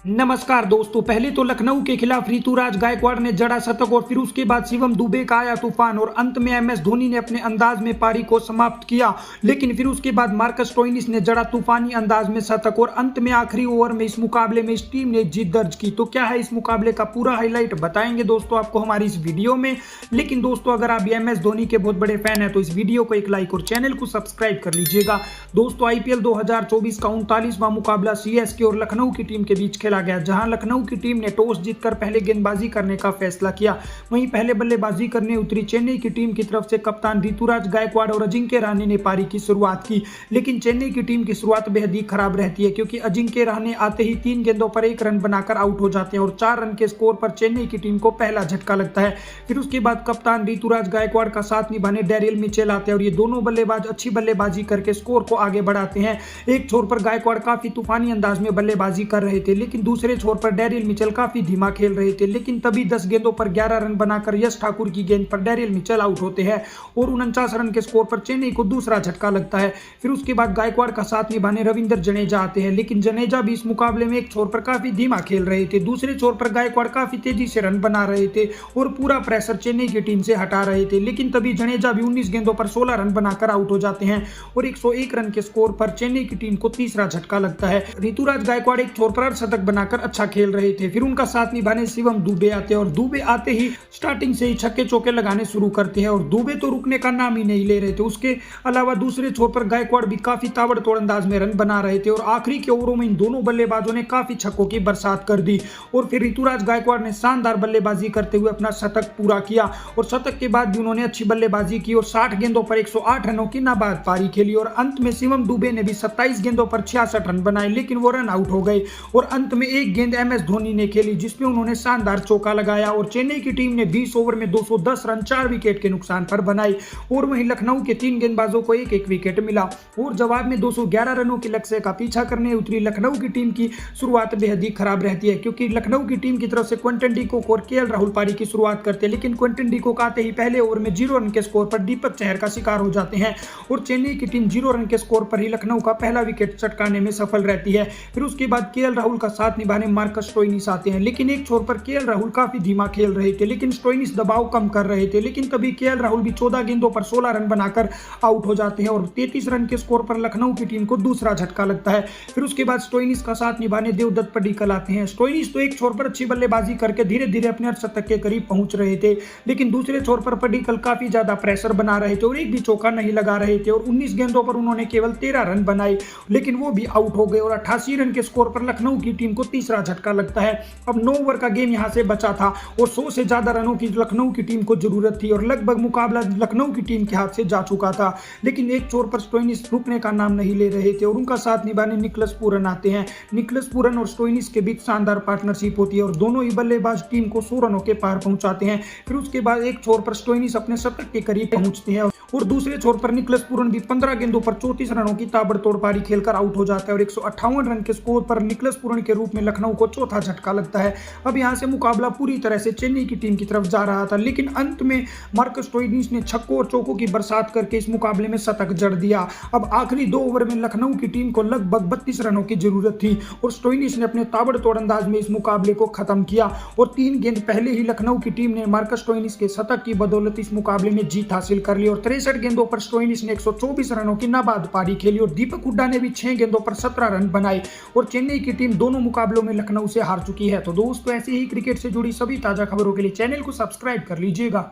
नमस्कार दोस्तों। पहले तो लखनऊ के खिलाफ ऋतुराज गायकवाड़ ने जड़ा शतक और फिर उसके बाद शिवम दुबे का आया तूफान और अंत में एमएस धोनी ने अपने अंदाज में पारी को समाप्त किया। लेकिन फिर उसके बाद मार्कस स्टोइनिस ने जड़ा तूफानी अंदाज में शतक और अंत में आखिरी ओवर में इस मुकाबले में इस टीम ने जीत दर्ज की। तो क्या है इस मुकाबले का पूरा हाईलाइट बताएंगे दोस्तों आपको हमारी इस वीडियो में। लेकिन दोस्तों अगर आप एमएस धोनी के बहुत बड़े फैन है तो इस वीडियो को एक लाइक और चैनल को सब्सक्राइब कर लीजिएगा। दोस्तों आईपीएल 2024 का 39वां मुकाबला सीएसके और लखनऊ की टीम के बीच खेला गया, जहां लखनऊ की टीम ने टॉस जीतकर पहले गेंदबाजी करने का फैसला किया। वहीं पहले बल्लेबाजी करने उतरी चेन्नई की टीम की तरफ से कप्तान ऋतुराज गायकवाड़ और अजिंक्य रहाणे ने पारी की शुरुआत की। लेकिन चेन्नई की टीम की शुरुआत बेहद ही खराब रहती है, क्योंकि अजिंक्य रहाणे आते ही 3 गेंदों पर 1 रन बनाकर आउट हो जाते हैं और 4 रन के स्कोर पर चेन्नई की टीम को पहला झटका लगता है। फिर उसके बाद कप्तान ऋतुराज गायकवाड़ का साथ निभाने डेरियल मिचेल आते हैं और ये दोनों बल्लेबाज अच्छी बल्लेबाजी करके स्कोर को आगे बढ़ाते हैं। एक छोर पर गायकवाड़ काफी तूफानी अंदाज में बल्लेबाजी कर रहे थे, लेकिन दूसरे छोर पर डेरियल मिचेल काफी धीमा खेल रहे थे। लेकिन तभी 10 गेंदों पर 11 रन बनाकर यश ठाकुर की गेंद पर डेरियल मिचेल आउट होते हैं और 49 रन के स्कोर पर चेन्नई को दूसरा झटका लगता है। फिर उसके बाद गायकवाड़ का साथ निभाने रविंद्र जडेजा आते हैं, लेकिन जडेजा भी इस मुकाबले में एक छोर पर काफी धीमा खेल रहे थे। दूसरे छोर पर गायकवाड़ काफी तेजी से रन बना रहे थे और पूरा प्रेशर चेन्नई की टीम से हटा रहे थे। लेकिन तभी जडेजा भी 19 गेंदों पर 16 रन बनाकर आउट हो जाते हैं और 101 रन के स्कोर पर चेन्नई की टीम को तीसरा झटका लगता है। ऋतुराज गायकवाड़ एक छोर पर अर्धशतक बनाकर अच्छा खेल रहे थे। फिर उनका साथ निभाने शिवम दुबे आते हैं और दुबे आते ही स्टार्टिंग से ही छक्के चौके लगाने शुरू करते हैं और दुबे तो रुकने का नाम ही नहीं ले रहे थे। उसके अलावा दूसरे छोर पर गायकवाड़ भी काफी ताबड़तोड़ अंदाज में रन बना रहे थे और आखिरी के ओवरों में इन दोनों बल्लेबाजों ने काफी छक्कों की बरसात कर दी और फिर ऋतुराज गायकवाड़ ने शानदार बल्लेबाजी करते हुए अपना शतक पूरा किया और शतक के बाद भी उन्होंने अच्छी बल्लेबाजी की और 60 गेंदों पर 108 रनों की नाबाद पारी खेली और अंत में शिवम दुबे ने भी 27 गेंदों पर 66 रन बनाए, लेकिन वो रन आउट हो गए और अंत में एक गेंद एमएस धोनी ने खेली जिसमें उन्होंने शानदार चौका लगाया और चेन्नई की टीम ने 20 ओवर में 210 रन 4 विकेट के नुकसान पर बनाई और वहीं लखनऊ के 3 गेंदबाजों को एक एक विकेट मिला और जवाब में 211 रनों के लक्ष्य का पीछा करने उतरी लखनऊ की टीम की शुरुआत बेहद ही खराब रहती है, क्योंकि लखनऊ की टीम की तरफ से क्विंटन डी कॉक और केएल राहुल पारी की शुरुआत करते हैं। लेकिन क्विंटन डी कॉक आते ही पहले ओवर में 0 रन के स्कोर पर दीपक चहर का शिकार हो जाते हैं और चेन्नई की टीम 0 रन के स्कोर पर ही लखनऊ का पहला विकेट चटकाने में सफल रहती है। फिर उसके बाद केएल राहुल का साथ निभाने मार्कस स्टोइनिस आते हैं, लेकिन एक छोर पर केएल राहुल काफी धीमा खेल रहे थे, लेकिन स्टोइनिस दबाव कम कर रहे थे। लेकिन तभी केएल राहुल भी 14 गेंदों पर 16 रन बनाकर आउट हो जाते हैं और 33 रन के स्कोर पर लखनऊ की टीम को दूसरा झटका लगता है। फिर उसके बाद स्टोइनिस का साथ निभाने देवदत्त पडिक्कल आते हैं। स्टोइनिस तो एक छोर पर अच्छी बल्लेबाजी करके धीरे धीरे अपने अर्धशतक के करीब पहुंच रहे थे, लेकिन दूसरे छोर पर पडिक्कल काफी ज्यादा प्रेशर बना रहे थे और एक भी चौका नहीं लगा रहे थे और 19 गेंदों पर उन्होंने केवल 13 रन बनाए, लेकिन वो भी आउट हो गए और 88 रन के स्कोर पर लखनऊ की टीम को तीसरा झटका लगता है। अब 9 ओवर का गेम यहां से बचा था और 100 से ज्यादा रनों की लखनऊ की टीम को जरूरत थी और लगभग मुकाबला लखनऊ की टीम के हाथ से जा चुका था। लेकिन एक छोर पर स्टोइनिस रुकने का नाम नहीं ले रहे थे और उनका साथ निभाने निकलस पूरन आते हैं। निकलस पूरन और स्टोइनिस के बीच शानदार पार्टनरशिप होती है और दोनों ही बल्लेबाज टीम को 100 रनों के पार पहुंचाते हैं। फिर उसके बाद एक छोर पर स्टोइनिस अपने शतक के करीब पहुंचते हैं और दूसरे छोर पर निकलस पूरन भी 15 गेंदों पर 34 रनों की ताबड़तोड़ पारी खेलकर आउट हो जाता है और 158 रन के स्कोर पर निकलस पूरन के रूप में लखनऊ को चौथा झटका लगता है। अब यहां से मुकाबला पूरी तरह से चेन्नई की टीम की तरफ जा रहा था, लेकिन अंत में मार्कस स्टोइनिस ने छक्कों और चौकों की बरसात करके इस मुकाबले में शतक जड़ दिया। अब आखिरी 2 ओवर में लखनऊ की टीम को लगभग 32 रनों की जरूरत थी और स्टोइनिस ने अपने ताबड़तोड़ अंदाज में इस मुकाबले को खत्म किया और 3 गेंद पहले ही लखनऊ की टीम ने मार्कस स्टोइनिस के शतक की बदौलत इस मुकाबले में जीत हासिल कर ली और 63 गेंदों पर स्टोइनिस ने 124 रनों की नाबाद पारी खेली और दीपक हुड्डा ने भी 6 गेंदों पर 17 रन बनाए और चेन्नई की टीम दोनों मुकाबलों में लखनऊ से हार चुकी है। तो दोस्तों ऐसे ही क्रिकेट से जुड़ी सभी ताजा खबरों के लिए चैनल को सब्सक्राइब कर लीजिएगा।